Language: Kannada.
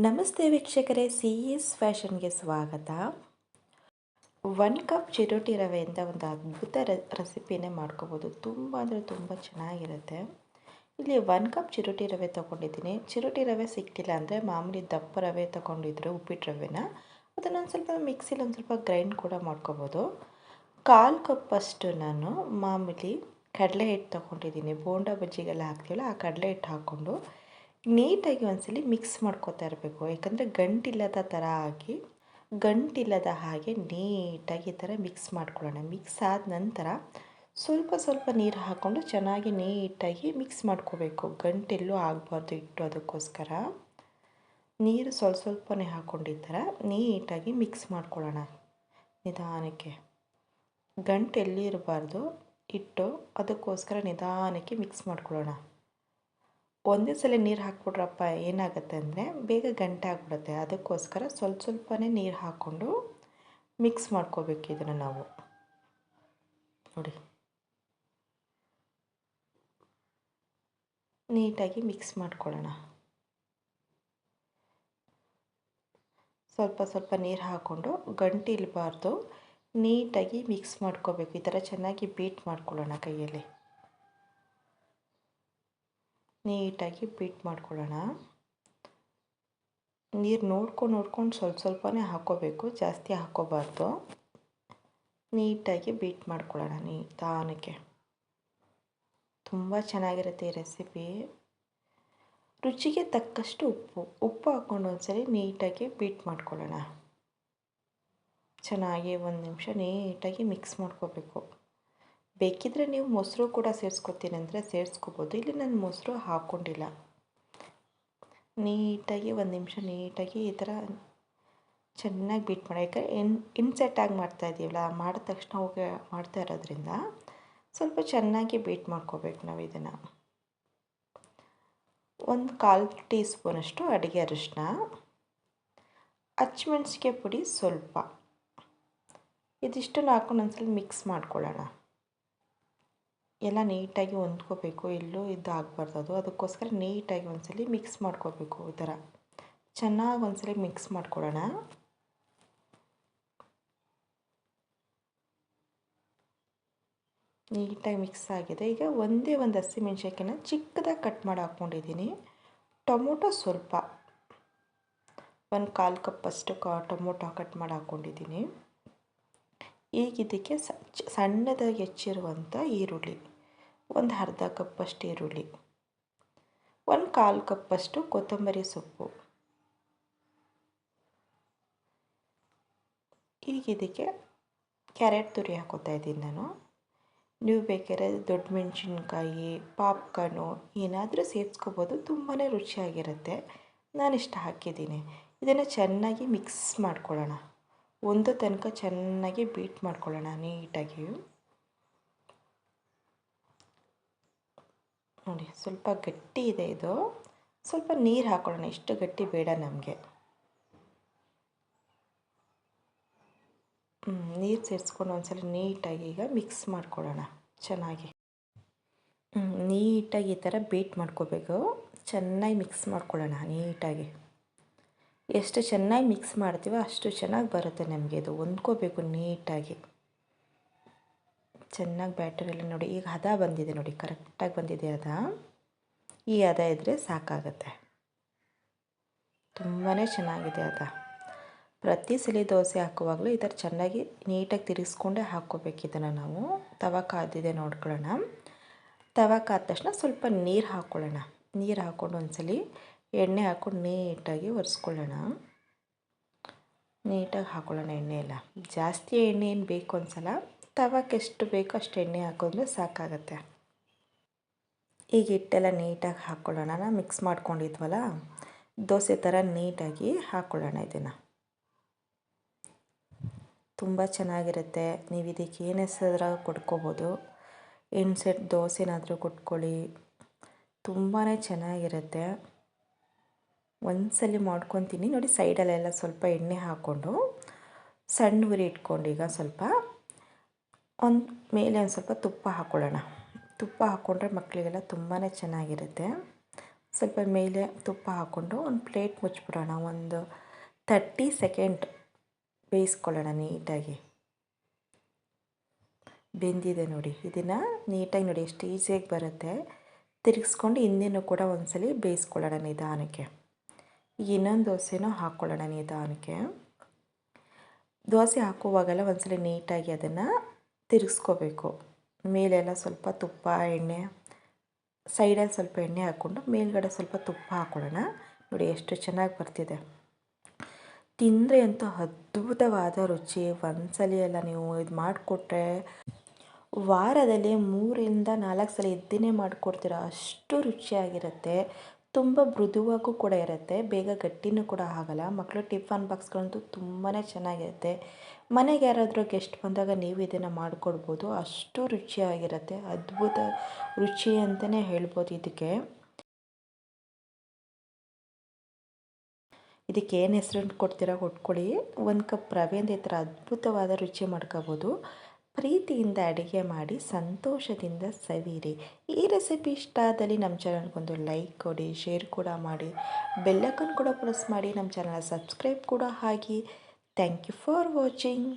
ನಮಸ್ತೆ ವೀಕ್ಷಕರೇ, ಸಿ ಎಸ್ ಫ್ಯಾಷನ್ಗೆ ಸ್ವಾಗತ. 1 ಕಪ್ ಚಿರೋಟಿ ರವೆಯಿಂದ ಒಂದು ಅದ್ಭುತ ರೆಸಿಪಿನೇ ಮಾಡ್ಕೋಬೋದು. ತುಂಬ ಅಂದರೆ ತುಂಬ ಚೆನ್ನಾಗಿರುತ್ತೆ. ಇಲ್ಲಿ 1 ಕಪ್ ಚಿರೋಟಿ ರವೆ ತೊಗೊಂಡಿದ್ದೀನಿ. ಚಿರೋಟಿ ರವೆ ಸಿಕ್ಕಿಲ್ಲ ಅಂದರೆ ಮಾಮೂಲಿ ದಪ್ಪ ರವೆ ತೊಗೊಂಡಿದ್ರೆ ಉಪ್ಪಿಟ್ಟು ರವೆನ ಅದನ್ನು ಒಂದು ಸ್ವಲ್ಪ ಮಿಕ್ಸಿಲಿ ಒಂದು ಸ್ವಲ್ಪ ಗ್ರೈಂಡ್ ಕೂಡ ಮಾಡ್ಕೋಬೋದು. 1/4 ಕಪ್ಪಷ್ಟು ನಾನು ಮಾಮೂಲಿ ಕಡಲೆ ಹಿಟ್ಟು ತೊಗೊಂಡಿದ್ದೀನಿ. ಬೋಂಡ ಬಜ್ಜಿಗೆಲ್ಲ ಹಾಕ್ತೀವಲ್ಲ ಆ ಕಡಲೆ ಹಿಟ್ಟು ಹಾಕ್ಕೊಂಡು ನೀಟಾಗಿ ಒಂದ್ಸಲಿ ಮಿಕ್ಸ್ ಮಾಡ್ಕೊತಾ ಇರಬೇಕು. ಯಾಕಂದರೆ ಗಂಟಿಲ್ಲದ ಹಾಗೆ ನೀಟಾಗಿ ಈ ಥರ ಮಿಕ್ಸ್ ಮಾಡ್ಕೊಳ್ಳೋಣ. ಮಿಕ್ಸ್ ಆದ ನಂತರ ಸ್ವಲ್ಪ ಸ್ವಲ್ಪ ನೀರು ಹಾಕ್ಕೊಂಡು ಚೆನ್ನಾಗಿ ನೀಟಾಗಿ ಮಿಕ್ಸ್ ಮಾಡ್ಕೋಬೇಕು. ಗಂಟೆಲ್ಲೂ ಆಗಬಾರ್ದು ಹಿಟ್ಟು, ಅದಕ್ಕೋಸ್ಕರ ನೀರು ಸ್ವಲ್ಪ ಸ್ವಲ್ಪನೇ ಹಾಕ್ಕೊಂಡು ಈ ಥರ ನೀಟಾಗಿ ಮಿಕ್ಸ್ ಮಾಡ್ಕೊಳ್ಳೋಣ ನಿಧಾನಕ್ಕೆ. ಗಂಟೆಲ್ಲಿ ಇರಬಾರ್ದು ಹಿಟ್ಟು, ಅದಕ್ಕೋಸ್ಕರ ನಿಧಾನಕ್ಕೆ ಮಿಕ್ಸ್ ಮಾಡ್ಕೊಳ್ಳೋಣ. ಒಂದೇ ಸಲ ನೀರು ಹಾಕ್ಬಿಟ್ರಪ್ಪ ಏನಾಗುತ್ತೆ ಅಂದರೆ ಬೇಗ ಗಂಟೆ ಆಗಿಬಿಡುತ್ತೆ. ಅದಕ್ಕೋಸ್ಕರ ಸ್ವಲ್ಪ ಸ್ವಲ್ಪನೇ ನೀರು ಹಾಕ್ಕೊಂಡು ಮಿಕ್ಸ್ ಮಾಡ್ಕೋಬೇಕು. ಇದನ್ನು ನಾವು ನೋಡಿ ನೀಟಾಗಿ ಮಿಕ್ಸ್ ಮಾಡ್ಕೊಳ್ಳೋಣ. ಸ್ವಲ್ಪ ಸ್ವಲ್ಪ ನೀರು ಹಾಕ್ಕೊಂಡು ಗಂಟೆ ಇರಬಾರ್ದು, ನೀಟಾಗಿ ಮಿಕ್ಸ್ ಮಾಡ್ಕೋಬೇಕು. ಈ ಥರ ಚೆನ್ನಾಗಿ ಬೀಟ್ ಮಾಡ್ಕೊಳ್ಳೋಣ ಕೈಯಲ್ಲಿ. ನೀಟಾಗಿ ಬೀಟ್ ಮಾಡ್ಕೊಳ್ಳೋಣ. ನೀರು ನೋಡ್ಕೊಂಡು ಸ್ವಲ್ಪ ಸ್ವಲ್ಪನೇ ಹಾಕ್ಕೋಬೇಕು, ಜಾಸ್ತಿ ಹಾಕ್ಕೋಬಾರ್ದು. ನೀಟಾಗಿ ಬೀಟ್ ಮಾಡ್ಕೊಳ್ಳೋಣ ನಿಧಾನಕ್ಕೆ. ತುಂಬ ಚೆನ್ನಾಗಿರುತ್ತೆ ಈ ರೆಸಿಪಿ. ರುಚಿಗೆ ತಕ್ಕಷ್ಟು ಉಪ್ಪು ಹಾಕ್ಕೊಂಡು ಒಂದ್ಸರಿ ನೀಟಾಗಿ ಬೀಟ್ ಮಾಡ್ಕೊಳ್ಳೋಣ. ಚೆನ್ನಾಗಿ 1 ನಿಮಿಷ ನೀಟಾಗಿ ಮಿಕ್ಸ್ ಮಾಡ್ಕೋಬೇಕು. ಬೇಕಿದ್ದರೆ ನೀವು ಮೊಸರು ಕೂಡ ಸೇರಿಸ್ಕೊತೀನಿ ಅಂದರೆ ಸೇರಿಸ್ಕೋಬೋದು. ಇಲ್ಲಿ ನಾನು ಮೊಸರು ಹಾಕ್ಕೊಂಡಿಲ್ಲ. ನೀಟಾಗಿ 1 ನಿಮಿಷ ನೀಟಾಗಿ ಈ ಥರ ಚೆನ್ನಾಗಿ ಬೀಟ್ ಮಾಡಿ. ಯಾಕಂದರೆ ಇನ್ಸೆಟ್ಟಾಗಿ ಮಾಡ್ತಾಯಿದ್ದೀವಲ್ಲ, ಮಾಡಿದ ತಕ್ಷಣ ಹೋಗಿ ಮಾಡ್ತಾ ಇರೋದ್ರಿಂದ ಸ್ವಲ್ಪ ಚೆನ್ನಾಗಿ ಬೀಟ್ ಮಾಡ್ಕೋಬೇಕು ನಾವು ಇದನ್ನು. 1/4 ಟೀ ಸ್ಪೂನಷ್ಟು ಅಡುಗೆ ಅರಿಶಿನ, ಹಸಿಮೆಣಸಿಗೆ ಪುಡಿ ಸ್ವಲ್ಪ, ಇದಿಷ್ಟನ್ನು ಹಾಕ್ಕೊಂಡು ಒಂದ್ಸಲ ಮಿಕ್ಸ್ ಮಾಡ್ಕೊಳ್ಳೋಣ. ಎಲ್ಲ ನೀಟಾಗಿ ಹೊಂದ್ಕೋಬೇಕು, ಎಲ್ಲೂ ಆಗಬಾರ್ದು. ಅದಕ್ಕೋಸ್ಕರ ನೀಟಾಗಿ ಒಂದ್ಸಲಿ ಮಿಕ್ಸ್ ಮಾಡ್ಕೋಬೇಕು. ಈ ಥರ ಚೆನ್ನಾಗಿ ಒಂದ್ಸಲಿ ಮಿಕ್ಸ್ ಮಾಡ್ಕೊಳ್ಳೋಣ. ನೀಟಾಗಿ ಮಿಕ್ಸ್ ಆಗಿದೆ. ಈಗ ಒಂದೇ ಒಂದು ಹಸಿಮೆಣ್ಸಿನ್ಕಾಯಿನ ಚಿಕ್ಕದಾಗಿ ಕಟ್ ಮಾಡಿ ಹಾಕ್ಕೊಂಡಿದ್ದೀನಿ. ಟೊಮೊಟೊ ಸ್ವಲ್ಪ 1/4 ಕಪ್ಪಷ್ಟು ಟೊಮೊಟೊ ಕಟ್ ಮಾಡಿ ಹಾಕ್ಕೊಂಡಿದ್ದೀನಿ. ಈಗ ಇದಕ್ಕೆ ಸಣ್ಣದಾಗಿ ಹೆಚ್ಚಿರುವಂಥ ಈರುಳ್ಳಿ, ಒಂದು ಅರ್ಧ ಕಪ್ಪಷ್ಟು ಈರುಳ್ಳಿ, 1/4 ಕಪ್ಪಷ್ಟು ಕೊತ್ತಂಬರಿ ಸೊಪ್ಪು. ಈಗ ಇದಕ್ಕೆ ಕ್ಯಾರೆಟ್ ತುರಿ ಹಾಕೋತಾ ಇದ್ದೀನಿ ನಾನು. ನೀವು ಬೇಕಾದ್ರೆ ದೊಡ್ಡ ಮೆಣಸಿನ್ಕಾಯಿ, ಪಾಪ್ಕಾರ್ನು ಏನಾದರೂ ಸೇರಿಸ್ಕೋಬೋದು. ತುಂಬಾ ರುಚಿಯಾಗಿರುತ್ತೆ. ನಾನಿಷ್ಟ ಹಾಕಿದ್ದೀನಿ. ಇದನ್ನು ಚೆನ್ನಾಗಿ ಮಿಕ್ಸ್ ಮಾಡ್ಕೊಳ್ಳೋಣ. ಒಂದು ತನಕ ಚೆನ್ನಾಗಿ ಬೀಟ್ ಮಾಡ್ಕೊಳ್ಳೋಣ ನೀಟಾಗಿ. ನೋಡಿ ಸ್ವಲ್ಪ ಗಟ್ಟಿ ಇದೆ ಇದು. ಸ್ವಲ್ಪ ನೀರು ಹಾಕ್ಕೊಳ್ಳೋಣ, ಇಷ್ಟು ಗಟ್ಟಿ ಬೇಡ ನಮಗೆ. ನೀರು ಸೇರಿಸ್ಕೊಂಡು ಒಂದ್ಸಲ ನೀಟಾಗಿ ಈಗ ಮಿಕ್ಸ್ ಮಾಡ್ಕೊಳ್ಳೋಣ ಚೆನ್ನಾಗಿ. ನೀಟಾಗಿ ಈ ಥರ ಬೀಟ್ ಮಾಡ್ಕೋಬೇಕು. ಚೆನ್ನಾಗಿ ಮಿಕ್ಸ್ ಮಾಡ್ಕೊಳ್ಳೋಣ ನೀಟಾಗಿ. ಎಷ್ಟು ಚೆನ್ನಾಗಿ ಮಿಕ್ಸ್ ಮಾಡ್ತೀವೋ ಅಷ್ಟು ಚೆನ್ನಾಗಿ ಬರುತ್ತೆ ನಮಗೆ. ಇದು ಹೊಂದ್ಕೋಬೇಕು ನೀಟಾಗಿ. ಚೆನ್ನಾಗಿ ಬ್ಯಾಟರ್ ಎಲ್ಲ ನೋಡಿ ಈಗ ಹದ ಬಂದಿದೆ ನೋಡಿ, ಕರೆಕ್ಟಾಗಿ ಬಂದಿದೆ ಹದ. ಈ ಹದ ಇದ್ದರೆ ಸಾಕಾಗತ್ತೆ. ತುಂಬಾ ಚೆನ್ನಾಗಿದೆ ಹದ. ಪ್ರತಿ ಸಲ ದೋಸೆ ಹಾಕುವಾಗಲೂ ಈ ಥರ ಚೆನ್ನಾಗಿ ನೀಟಾಗಿ ತಿರುಗಿಸ್ಕೊಂಡೇ ಹಾಕ್ಕೋಬೇಕು. ಇದನ್ನು ನಾವು ತವ ಕಾದಿದೆ ನೋಡ್ಕೊಳ್ಳೋಣ. ತವ ಕಾದ ತಕ್ಷಣ ಸ್ವಲ್ಪ ನೀರು ಹಾಕ್ಕೊಳ್ಳೋಣ. ನೀರು ಹಾಕ್ಕೊಂಡು ಒಂದ್ಸಲಿ ಎಣ್ಣೆ ಹಾಕ್ಕೊಂಡು ನೀಟಾಗಿ ಒರೆಸ್ಕೊಳ್ಳೋಣ. ನೀಟಾಗಿ ಹಾಕ್ಕೊಳ್ಳೋಣ ಎಣ್ಣೆ ಎಲ್ಲ. ಜಾಸ್ತಿ ಎಣ್ಣೆ ಏನು ಬೇಕು ಒಂದ್ಸಲ, ತವಕ್ಕೆ ಎಷ್ಟು ಬೇಕೋ ಅಷ್ಟು ಎಣ್ಣೆ ಹಾಕಿದ್ರೆ ಸಾಕಾಗತ್ತೆ. ಈಗ ಹಿಟ್ಟೆಲ್ಲ ನೀಟಾಗಿ ಹಾಕ್ಕೊಳ್ಳೋಣ. ಮಿಕ್ಸ್ ಮಾಡ್ಕೊಂಡಿದ್ವಲ್ಲ ದೋಸೆ ಥರ ನೀಟಾಗಿ ಹಾಕ್ಕೊಳ್ಳೋಣ ಇದನ್ನು. ತುಂಬ ಚೆನ್ನಾಗಿರುತ್ತೆ. ನೀವು ಇದಕ್ಕೆ ಏನು ಹೆಸರು ಕೊಟ್ಕೋಬೋದು. ಇನ್ಸೆಟ್ ದೋಸೆನಾದರೂ ಕೊಟ್ಕೊಳ್ಳಿ, ತುಂಬಾ ಚೆನ್ನಾಗಿರುತ್ತೆ. ಒಂದ್ಸಲಿ ಮಾಡ್ಕೊತೀನಿ ನೋಡಿ. ಸೈಡಲ್ಲೆಲ್ಲ ಸ್ವಲ್ಪ ಎಣ್ಣೆ ಹಾಕ್ಕೊಂಡು ಸಣ್ಣ ಉರಿ ಇಟ್ಕೊಂಡು ಈಗ ಸ್ವಲ್ಪ ಮೇಲೆ ಒಂದು ಸ್ವಲ್ಪ ತುಪ್ಪ ಹಾಕ್ಕೊಳ್ಳೋಣ. ತುಪ್ಪ ಹಾಕ್ಕೊಂಡ್ರೆ ಮಕ್ಕಳಿಗೆಲ್ಲ ತುಂಬಾ ಚೆನ್ನಾಗಿರುತ್ತೆ. ಸ್ವಲ್ಪ ಮೇಲೆ ತುಪ್ಪ ಹಾಕ್ಕೊಂಡು ಒಂದು ಪ್ಲೇಟ್ ಮುಚ್ಚಿಬಿಡೋಣ. ಒಂದು 30 ಸೆಕೆಂಡ್ ಬೇಯಿಸ್ಕೊಳ್ಳೋಣ ನೀಟಾಗಿ. ಬೆಂದಿದೆ ನೋಡಿ. ಇದನ್ನು ನೀಟಾಗಿ ನೋಡಿ ಎಷ್ಟು ಈಸಿಯಾಗಿ ಬರುತ್ತೆ. ತಿರುಗಿಸ್ಕೊಂಡು ಹಿಂದೆನೂ ಕೂಡ ಒಂದ್ಸಲಿ ಬೇಯಿಸ್ಕೊಳ್ಳೋಣ ನಿಧಾನಕ್ಕೆ. ಈಗ ಇನ್ನೊಂದು ದೋಸೆನೂ ಹಾಕ್ಕೊಳ್ಳೋಣ ನಿಧಾನಕ್ಕೆ. ದೋಸೆ ಹಾಕುವಾಗೆಲ್ಲ ಒಂದ್ಸಲಿ ನೀಟಾಗಿ ಅದನ್ನು ತಿರುಗಿಸ್ಕೋಬೇಕು. ಮೇಲೆಲ್ಲ ಸ್ವಲ್ಪ ತುಪ್ಪ ಎಣ್ಣೆ, ಸೈಡಲ್ಲಿ ಸ್ವಲ್ಪ ಎಣ್ಣೆ ಹಾಕ್ಕೊಂಡು ಮೇಲ್ಗಡೆ ಸ್ವಲ್ಪ ತುಪ್ಪ ಹಾಕ್ಕೊಳ್ಳೋಣ. ನೋಡಿ ಎಷ್ಟು ಚೆನ್ನಾಗಿ ಬರ್ತಿದೆ. ತಿಂದರೆ ಅಂತೂ ಅದ್ಭುತವಾದ ರುಚಿ. ಒಂದ್ಸಲಿ ಎಲ್ಲ ನೀವು ಇದು ಮಾಡಿಕೊಟ್ರೆ ವಾರದಲ್ಲಿ 3-4 ಸಲ ಇದ್ದನ್ನೇ ಮಾಡಿಕೊಡ್ತೀರ. ಅಷ್ಟು ರುಚಿಯಾಗಿರುತ್ತೆ. ತುಂಬ ಮೃದುವಾಗೂ ಕೂಡ ಇರುತ್ತೆ. ಬೇಗ ಗಟ್ಟಿನೂ ಕೂಡ ಆಗಲ್ಲ. ಮಕ್ಕಳು ಟಿಫನ್ ಬಾಕ್ಸ್ಗಳಂತೂ ತುಂಬಾ ಚೆನ್ನಾಗಿರುತ್ತೆ. ಮನೆಗೆ ಯಾರಾದರೂ ಗೆಸ್ಟ್ ಬಂದಾಗ ನೀವು ಇದನ್ನು ಮಾಡಿಕೊಡ್ಬೋದು. ಅಷ್ಟು ರುಚಿಯಾಗಿರುತ್ತೆ. ಅದ್ಭುತ ರುಚಿ ಅಂತಲೇ ಹೇಳ್ಬೋದು ಇದಕ್ಕೆ. ಇದಕ್ಕೆ ಏನು ಹೆಸರು ಕೊಡ್ತೀರಾ ಕೊಟ್ಕೊಳ್ಳಿ. 1 ಕಪ್ ರವೆಯಿಂದ ಈ ಥರ ಅದ್ಭುತವಾದ ರುಚಿ ಮಾಡ್ಕೋಬೋದು. ಪ್ರೀತಿಯಿಂದ ಅಡುಗೆ ಮಾಡಿ ಸಂತೋಷದಿಂದ ಸವಿಯಿರಿ. ಈ ರೆಸಿಪಿ ಇಷ್ಟ ಆದಲ್ಲಿ ನಮ್ಮ ಚಾನಲ್ಗೊಂದು ಲೈಕ್ ಕೊಡಿ, ಶೇರ್ ಕೂಡ ಮಾಡಿ, ಬೆಲ್ಲೈಕನ್ ಕೂಡ ಪ್ರೆಸ್ ಮಾಡಿ ನಮ್ಮ ಚಾನಲ್ ಸಬ್ಸ್ಕ್ರೈಬ್ ಕೂಡ ಆಗಿ. Thank you for watching.